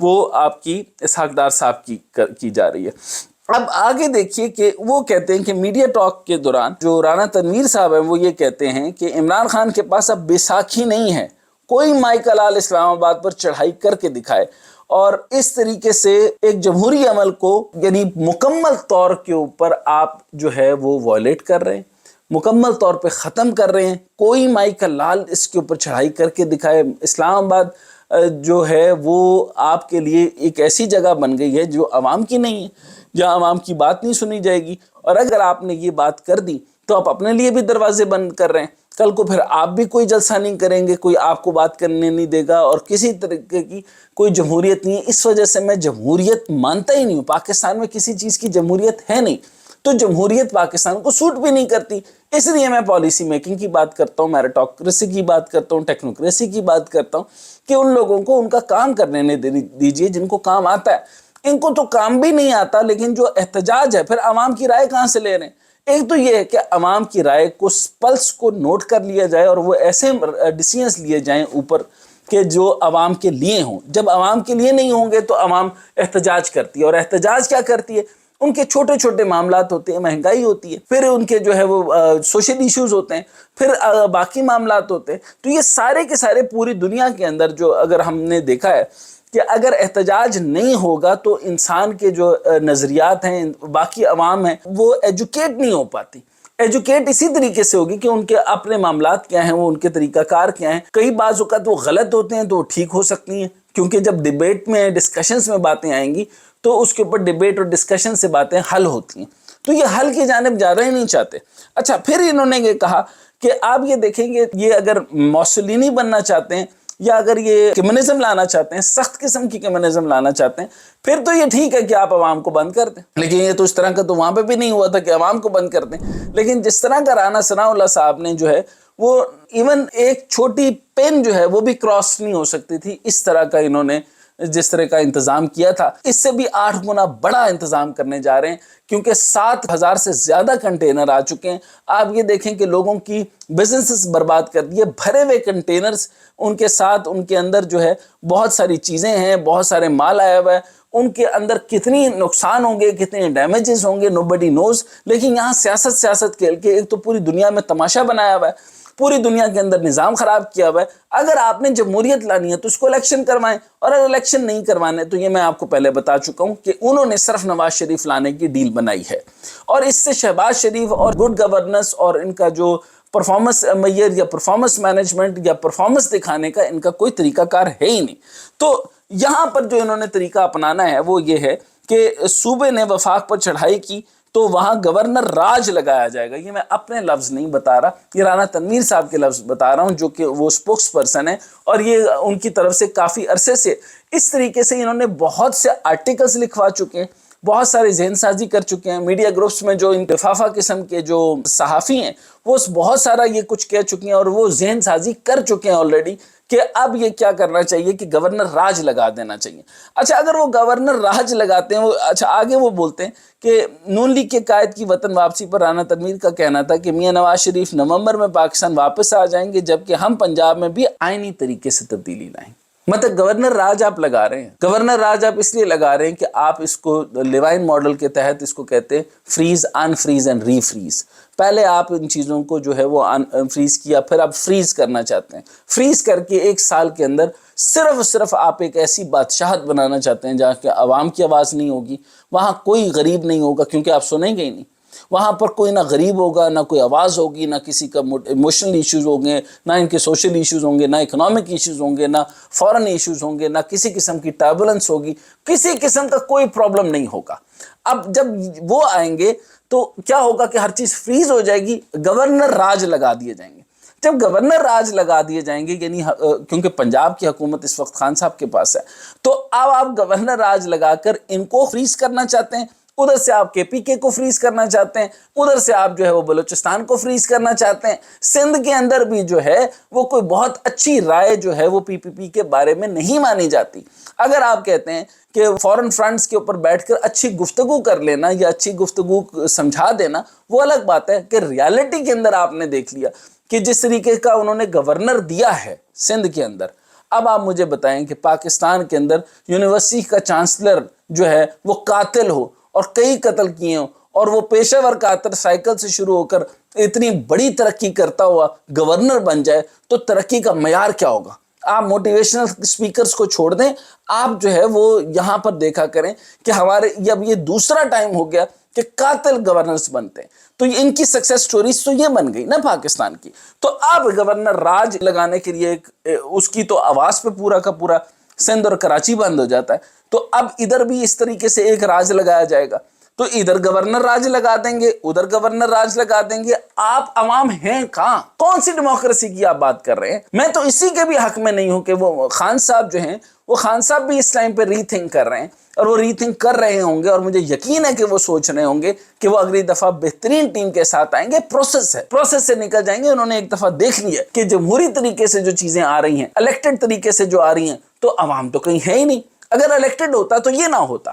وہ آپ کی اسحاق ڈار صاحب کی جا رہی ہے۔ اب آگے دیکھیے کہ وہ کہتے ہیں کہ میڈیا ٹاک کے دوران جو رانا تنویر صاحب ہیں وہ یہ کہتے ہیں کہ عمران خان کے پاس اب بیساکھی نہیں ہے، کوئی مائک لال اسلام آباد پر چڑھائی کر کے دکھائے، اور اس طریقے سے ایک جمہوری عمل کو یعنی مکمل طور کے اوپر آپ جو ہے وہ وائلیٹ کر رہے ہیں، مکمل طور پہ ختم کر رہے ہیں۔ کوئی مائی کا لال اس کے اوپر چڑھائی کر کے دکھائے۔ اسلام آباد جو ہے وہ آپ کے لیے ایک ایسی جگہ بن گئی ہے جو عوام کی نہیں ہے، جہاں عوام کی بات نہیں سنی جائے گی، اور اگر آپ نے یہ بات کر دی تو آپ اپنے لیے بھی دروازے بند کر رہے ہیں۔ کل کو پھر آپ بھی کوئی جلسہ نہیں کریں گے، کوئی آپ کو بات کرنے نہیں دے گا، اور کسی طریقے کی کوئی جمہوریت نہیں ہے۔ اس وجہ سے میں جمہوریت مانتا ہی نہیں ہوں، پاکستان میں کسی چیز کی جمہوریت ہے نہیں، تو جمہوریت پاکستان کو سوٹ بھی نہیں کرتی، اس لیے میں پالیسی میکنگ کی بات کرتا ہوں، میرٹوکریسی کی بات کرتا ہوں، ٹیکنوکریسی کی بات کرتا ہوں، کہ ان لوگوں کو ان کا کام کرنے دیجئے جن کو کام آتا ہے۔ ان کو تو کام بھی نہیں آتا، لیکن جو احتجاج ہے پھر عوام کی رائے کہاں سے لے رہے ہیں؟ ایک تو یہ ہے کہ عوام کی رائے کو پلس کو نوٹ کر لیا جائے، اور وہ ایسے ڈیسیژنز لیے جائیں اوپر کہ جو عوام کے لیے ہوں۔ جب عوام کے لیے نہیں ہوں گے تو عوام احتجاج کرتی ہے، اور احتجاج کیا کرتی ہے؟ ان کے چھوٹے چھوٹے معاملات ہوتے ہیں، مہنگائی ہوتی ہے، پھر ان کے جو ہے وہ سوشل ایشوز ہوتے ہیں، پھر باقی معاملات ہوتے ہیں۔ تو یہ سارے کے سارے پوری دنیا کے اندر جو اگر ہم نے دیکھا ہے کہ اگر احتجاج نہیں ہوگا تو انسان کے جو نظریات ہیں، باقی عوام ہیں، وہ ایجوکیٹ نہیں ہو پاتی۔ ایجوکیٹ اسی طریقے سے ہوگی کہ ان کے اپنے معاملات کیا ہیں، وہ ان کے طریقہ کار کیا ہیں۔ کئی بعض اوقات وہ غلط ہوتے ہیں تو وہ ٹھیک ہو سکتی ہیں، کیونکہ جب ڈیبیٹ میں ڈسکشنز میں باتیں آئیں گی تو اس کے اوپر ڈیبیٹ اور ڈسکشن سے باتیں حل ہوتی ہیں، تو یہ حل کی جانب جانا ہی نہیں چاہتے۔ اچھا، پھر انہوں نے یہ کہا کہ آپ یہ دیکھیں گے، یہ اگر موسولینی بننا چاہتے ہیں یا اگر یہ کمیونزم لانا چاہتے ہیں، سخت قسم کی کمیونزم لانا چاہتے ہیں، پھر تو یہ ٹھیک ہے کہ آپ عوام کو بند کر دیں، لیکن یہ تو اس طرح کا تو وہاں پہ بھی نہیں ہوا تھا کہ عوام کو بند کر دیں۔ لیکن جس طرح کا رانا ثناء اللہ صاحب نے جو ہے وہ ایون ایک چھوٹی پین جو ہے وہ بھی کراس نہیں ہو سکتی تھی، اس طرح کا انہوں نے جس طرح کا انتظام کیا تھا، اس سے بھی 8 گنا بڑا انتظام کرنے جا رہے ہیں، کیونکہ 7,000 سے زیادہ کنٹینر آ چکے ہیں۔ آپ یہ دیکھیں کہ لوگوں کی بزنسز برباد کر دیے، بھرے ہوئے کنٹینرز، ان کے ساتھ ان کے اندر جو ہے بہت ساری چیزیں ہیں، بہت سارے مال آیا ہوا ہے، ان کے اندر کتنی نقصان ہوں گے، کتنے ڈیمیجز ہوں گے، nobody knows۔ لیکن یہاں سیاست کھیل کے ایک تو پوری دنیا میں تماشا بنایا ہوا ہے، پوری دنیا کے اندر نظام خراب کیا ہوا ہے۔ اگر آپ نے جمہوریت لانی ہے تو اس کو الیکشن کروائیں، اور اگر الیکشن نہیں کروانے تو یہ میں آپ کو پہلے بتا چکا ہوں کہ انہوں نے صرف نواز شریف لانے کی ڈیل بنائی ہے، اور اس سے شہباز شریف اور گڈ گورننس اور ان کا جو پرفارمنس میئر یا پرفارمنس مینجمنٹ یا پرفارمنس دکھانے کا ان کا کوئی طریقہ کار ہے ہی نہیں۔ تو یہاں پر جو انہوں نے طریقہ اپنانا ہے وہ یہ ہے کہ صوبے نے وفاق پر چڑھائی کی تو وہاں گورنر راج لگایا جائے گا۔ یہ میں اپنے لفظ نہیں بتا رہا، یہ رانا تنویر صاحب کے لفظ بتا رہا ہوں، جو کہ وہ سپوکس پرسن ہے، اور یہ ان کی طرف سے کافی عرصے سے اس طریقے سے انہوں نے بہت سے آرٹیکلز لکھوا چکے ہیں، بہت سارے ذہن سازی کر چکے ہیں۔ میڈیا گروپس میں جو انتفافہ قسم کے جو صحافی ہیں وہ بہت سارا یہ کچھ کہہ چکے ہیں، اور وہ ذہن سازی کر چکے ہیں آلریڈی کہ اب یہ کیا کرنا چاہیے کہ گورنر راج لگا دینا چاہیے۔ اچھا، اگر وہ گورنر راج لگاتے ہیں، اچھا آگے وہ بولتے ہیں کہ نون لیگ کے قائد کی وطن واپسی پر رانا تنویر کا کہنا تھا کہ میاں نواز شریف نومبر میں پاکستان واپس آ جائیں گے، جبکہ ہم پنجاب میں بھی آئینی طریقے سے تبدیلی لائیں۔ مطلب گورنر راج آپ لگا رہے ہیں، گورنر راج آپ اس لیے لگا رہے ہیں کہ آپ اس کو لیوائن ماڈل کے تحت اس کو کہتے ہیں freeze, unfreeze and refreeze. پہلے آپ ان چیزوں کو جو ہے وہ فریز کیا، پھر آپ فریز کرنا چاہتے ہیں، فریز کر کے 1 سال کے اندر صرف آپ ایک ایسی بادشاہت بنانا چاہتے ہیں جہاں کہ عوام کی آواز نہیں ہوگی، وہاں کوئی غریب نہیں ہوگا کیونکہ آپ سنیں گے ہی نہیں، وہاں پر کوئی نہ غریب ہوگا، نہ کوئی آواز ہوگی، نہ کسی کا ایموشنل ایشوز ہوں گے، نہ ان کے سوشل ایشوز ہوں گے، نہ اکنامک ایشوز ہوں گے، نہ فورن ایشوز ہوں گے، نہ کسی قسم کی ٹربولنس ہوگی، کسی قسم کا کوئی پرابلم نہیں ہوگا۔ اب جب وہ آئیں گے تو کیا ہوگا کہ ہر چیز فریز ہو جائے گی، گورنر راج لگا دیے جائیں گے۔ جب گورنر راج لگا دیے جائیں گے، یعنی کیونکہ پنجاب کی حکومت اس وقت خان صاحب کے پاس ہے، تو اب آپ گورنر راج لگا کر ان کو فریز کرنا چاہتے ہیں، ادھر سے آپ KPK کو فریز کرنا چاہتے ہیں، ادھر سے آپ جو ہے وہ بلوچستان کو فریز کرنا چاہتے ہیں۔ سندھ کے اندر بھی جو ہے وہ کوئی بہت اچھی رائے جو ہے وہ PPP کے بارے میں نہیں مانی جاتی۔ اگر آپ کہتے ہیں کہ فورن فرنٹس کے اوپر بیٹھ کر اچھی گفتگو کر لینا یا اچھی گفتگو سمجھا دینا وہ الگ بات ہے، کہ ریالٹی کے اندر آپ نے دیکھ لیا کہ جس طریقے کا انہوں نے گورنر دیا ہے سندھ کے اندر، اب آپ مجھے بتائیں کہ پاکستان کے اندر یونیورسٹی کا چانسلر جو ہے وہ قاتل ہو اور کئی قتل کیے ہوں اور وہ پیشہ ور قاتل سائیکل سے شروع ہو کر اتنی بڑی ترقی کرتا ہوا گورنر بن جائے تو ترقی کا معیار کیا ہوگا؟ آپ موٹیویشنل سپیکرز کو چھوڑ دیں، آپ جو ہے وہ یہاں پر دیکھا کریں کہ ہمارے اب یہ دوسرا ٹائم ہو گیا کہ قاتل گورنرز بنتے ہیں، تو ان کی سکسیس سٹوریز تو یہ بن گئی نا پاکستان کی۔ تو اب گورنر راج لگانے کے لیے اس کی تو آواز پہ پورا کا پورا سندھ اور کراچی بند ہو جاتا ہے، تو اب ادھر بھی اس طریقے سے ایک راج لگایا جائے گا، تو ادھر گورنر راج لگا دیں گے، ادھر گورنر راج لگا دیں گے۔ آپ عوام ہیں کہاں؟ کون سی ڈیموکریسی کی آپ بات کر رہے ہیں؟ میں تو اسی کے بھی حق میں نہیں ہوں کہ وہ خان صاحب جو ہیں وہ خان صاحب بھی اس ٹائم پہ ری تھنک کر رہے ہیں، اور وہ ری تھنک کر رہے ہوں گے، اور مجھے یقین ہے کہ وہ سوچ رہے ہوں گے کہ وہ اگلی دفعہ بہترین ٹیم کے ساتھ آئیں گے۔ پروسیس ہے، پروسیس سے نکل جائیں گے۔ انہوں نے ایک دفعہ دیکھ لیا کہ جمہوری طریقے سے جو چیزیں آ رہی ہیں، الیکٹڈ طریقے سے جو آ رہی ہیں، تو عوام تو کہیں ہے ہی نہیں۔ اگر الیکٹڈ ہوتا تو یہ نہ ہوتا،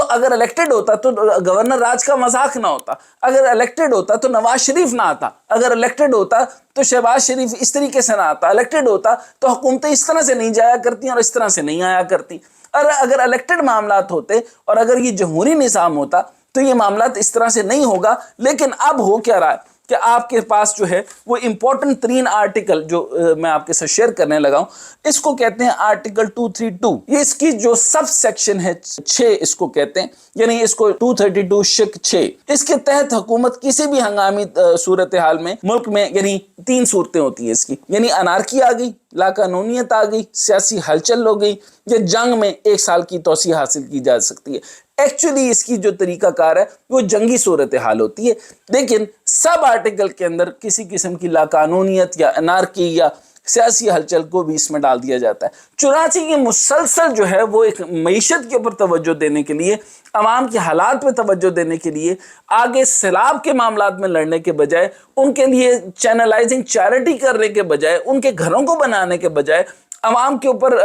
اگر الیکٹڈ ہوتا تو گورنر راج کا مذاق نہ ہوتا، اگر الیکٹڈ ہوتا تو نواز شریف نہ آتا، اگر الیکٹڈ ہوتا تو شہباز شریف اس طریقے سے نہ آتا، الیکٹڈ ہوتا تو حکومتیں اس طرح سے نہیں جایا کرتی اور اس طرح سے نہیں آیا کرتی۔ اور اگر الیکٹڈ معاملات ہوتے اور اگر یہ جمہوری نظام ہوتا تو یہ معاملات اس طرح سے نہیں ہوگا۔ لیکن اب ہو کیا رہا ہے کہ آپ کے پاس جو ہے وہ امپورٹنٹ ترین آرٹیکل جو میں آپ کے ساتھ شیئر کرنے لگا ہوں، اس کو کہتے ہیں آرٹیکل 232۔ یہ اس کی جو سب سیکشن ہے 6 اس کو کہتے ہیں، یعنی اس کو 232 شک 6۔ اس کے تحت حکومت کسی بھی ہنگامی صورتحال میں ملک میں، یعنی 3 صورتیں ہوتی ہیں اس کی، یعنی انارکی آ گئی، لا قانونیت آ گئی، سیاسی ہلچل ہو گئی، یا جنگ میں 1 سال کی توسیع حاصل کی جا سکتی ہے۔ ایکچولی اس کی جو طریقہ کار ہے وہ جنگی صورتحال ہوتی ہے، لیکن سب آرٹیکل کے اندر کسی قسم کی لاقانونیت یا انارکی یا سیاسی ہلچل کو بھی اس میں ڈال دیا جاتا ہے۔ چنانچہ یہ مسلسل جو ہے وہ ایک معیشت کے اوپر توجہ دینے کے لیے، عوام کے حالات پہ توجہ دینے کے لیے، آگے سیلاب کے معاملات میں لڑنے کے بجائے، ان کے لیے چینلائزنگ چیریٹی کرنے کے بجائے، ان کے گھروں کو بنانے کے بجائے، عوام کے اوپر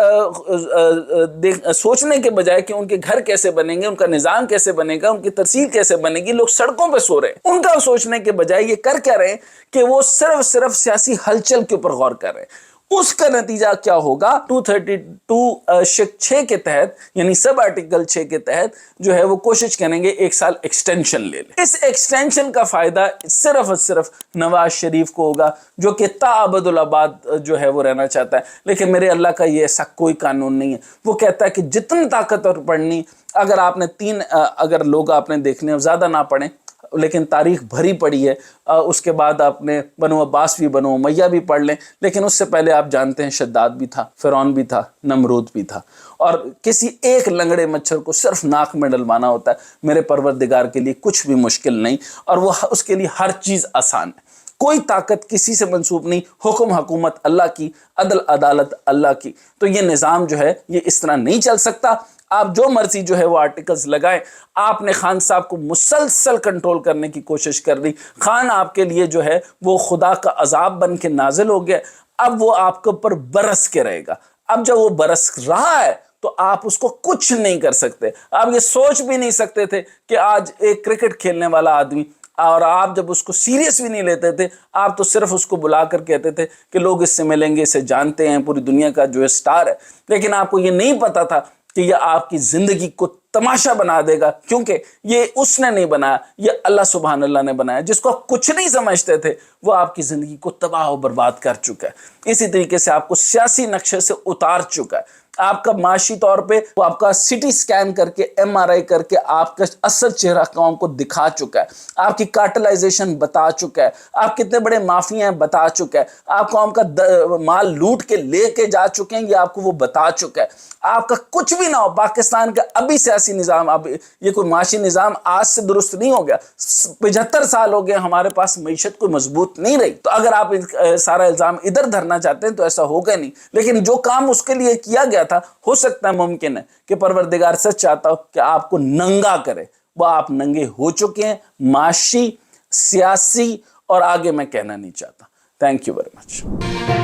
سوچنے کے بجائے کہ ان کے گھر کیسے بنیں گے، ان کا نظام کیسے بنے گا، ان کی ترسیل کیسے بنے گی، لوگ سڑکوں پہ سو رہے ہیں، ان کا سوچنے کے بجائے یہ کر کیا رہے ہیں کہ وہ صرف سیاسی ہلچل کے اوپر غور کر رہے ہیں۔ اس کا نتیجہ کیا ہوگا؟ 232 شک 6 کے تحت، یعنی سب آرٹیکل 6 کے تحت جو ہے وہ کوشش کریں گے 1 سال ایکسٹینشن لے لیں۔ اس ایکسٹینشن کا فائدہ صرف اور صرف نواز شریف کو ہوگا، جو کہ تا ابد الآباد جو ہے وہ رہنا چاہتا ہے۔ لیکن میرے اللہ کا یہ ایسا کوئی قانون نہیں ہے۔ وہ کہتا ہے کہ جتنی طاقت اور پڑھنی، اگر آپ نے 3 اگر لوگ آپ نے دیکھنے زیادہ نہ پڑھیں لیکن تاریخ بھری پڑی ہے، اس کے بعد آپ نے بنو عباس بھی، بنو امیہ بھی پڑھ لیں، لیکن اس سے پہلے آپ جانتے ہیں شداد بھی تھا، فرعون بھی تھا، نمرود بھی تھا، اور کسی ایک لنگڑے مچھر کو صرف ناک میں ڈلوانا ہوتا ہے۔ میرے پروردگار کے لیے کچھ بھی مشکل نہیں، اور وہ اس کے لیے ہر چیز آسان ہے۔ کوئی طاقت کسی سے منسوب نہیں، حکم حکومت اللہ کی، عدل عدالت اللہ کی۔ تو یہ نظام جو ہے یہ اس طرح نہیں چل سکتا۔ آپ جو مرضی جو ہے وہ آرٹیکلز لگائیں، آپ نے خان صاحب کو مسلسل کنٹرول کرنے کی کوشش کر دی۔ خان آپ کے لیے جو ہے وہ خدا کا عذاب بن کے نازل ہو گیا، اب وہ آپ کے اوپر برس کے رہے گا۔ اب جب وہ برس رہا ہے تو آپ اس کو کچھ نہیں کر سکتے۔ آپ یہ سوچ بھی نہیں سکتے تھے کہ آج ایک کرکٹ کھیلنے والا آدمی، اور آپ جب اس کو سیریس بھی نہیں لیتے تھے، آپ تو صرف اس کو بلا کر کہتے تھے کہ لوگ اس سے ملیں گے، اسے جانتے ہیں، پوری دنیا کا جو ہے سٹار ہے، لیکن آپ کو یہ نہیں پتا تھا کہ یہ آپ کی زندگی کو تماشا بنا دے گا، کیونکہ یہ اس نے نہیں بنایا، یہ اللہ سبحان اللہ نے بنایا۔ جس کو آپ کچھ نہیں سمجھتے تھے وہ آپ کی زندگی کو تباہ و برباد کر چکا ہے۔ اسی طریقے سے آپ کو سیاسی نقشے سے اتار چکا ہے۔ آپ کا معاشی طور پہ وہ آپ کا سٹی سکین کر کے، MRI کر کے آپ کا اصل چہرہ قوم کو دکھا چکا ہے۔ آپ کی کارٹلائزیشن بتا چکا ہے، آپ کتنے بڑے مافیا ہیں بتا چکا ہے، آپ قوم کا مال لوٹ کے لے کے جا چکے ہیں، یہ آپ کو وہ بتا چکا ہے۔ آپ کا کچھ بھی نہ ہو، پاکستان کا ابھی سیاسی نظام، اب یہ کوئی معاشی نظام آج سے درست نہیں ہو گیا، 75 سال ہو گئے، ہمارے پاس معیشت کوئی مضبوط نہیں رہی۔ تو اگر آپ سارا الزام ادھر دھرنا چاہتے ہیں تو ایسا ہوگا نہیں، لیکن جو کام اس کے لیے کیا گیا تھا، ہو سکتا ہے، ممکن ہے کہ پروردگار سچ چاہتا ہو کہ آپ کو ننگا کرے، وہ آپ ننگے ہو چکے ہیں، معاشی، سیاسی، اور آگے میں کہنا نہیں چاہتا۔ Thank you very much.